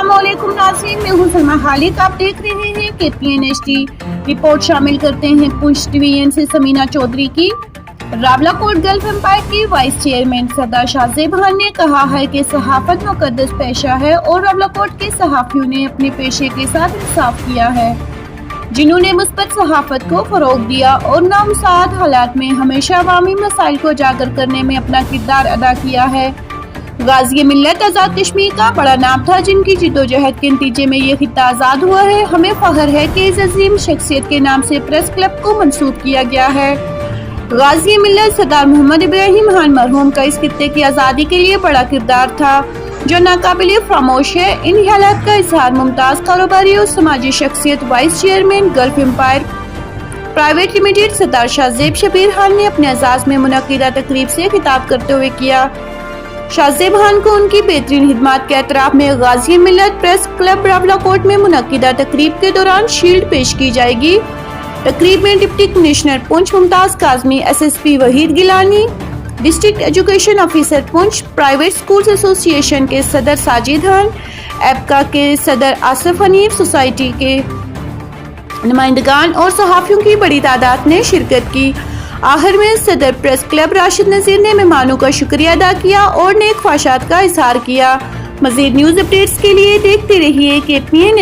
अस्सलाम वालेकुम नाज़रीन, मैं हूं सलमा खालिद। आप देख रहे हैं KPN HD। रिपोर्ट शामिल करते हैं पुंछ डिवीजन से समीना चौधरी की। रावलाकोट गल्फ एम्पायर के वाइस चेयरमैन सरदार शाहजेब खान ने कहा है कि सहाफत मुकद्दस पेशा है और रावलाकोट के सहाफियों ने अपने पेशे के साथ इंसाफ किया है, जिन्होंने मुस्बत सहाफत को फरोग दिया और नामुसाद हालात में हमेशा अवामी मसाइल को उजागर करने में अपना किरदार अदा किया है। गाज़ी मिल्लत आज़ाद कश्मीर का बड़ा नाम था, जिनकी जिद्दोजहद के नतीजे में ये खित्ता आज़ाद हुआ है। हमें फख्र है कि इस अजीम शख्सियत के नाम से प्रेस क्लब को मंसूब किया गया है। गाज़ी मिल्लत सरदार मोहम्मद इब्राहिम खान मरहूम का इस खित्ते की आज़ादी के लिए बड़ा किरदार था, जो नाकाबिले फरामोश है। इन हालात का इजहार मुमताज़ कारोबारी और समाजी शख्सियत vice chairman Gulf Empire private limited Sardar Shahzeb Shabbir Khan ने अपने एजाज़ में मुनक्किदा तकरीब से खिताब करते हुए किया। शाहजेब खान को उनकी बेहतरीन खिदमत के एतराफ़ में गाज़ी मिल्लत प्रेस क्लब रावलाकोट में मुनक्किदा तकरीब के दौरान शील्ड पेश की जाएगी। तकरीब में deputy commissioner Poonch Mumtaz Kazmi, SSP Waheed Gilani, district education officer Poonch, private schools association के सदर साजिद खान, एपका के सदर आसिफ हनीफ, सोसाइटी के नुमाइंदगान और सहाफ़ियों की बड़ी तादाद ने शिरकत की। आखिर में सदर प्रेस क्लब राशिद नज़ीर ने मेहमानों का शुक्रिया अदा किया और नेक ख्वाहिशात का इजहार किया। मज़ीद न्यूज़ अपडेट्स के लिए देखते रहिए KPN।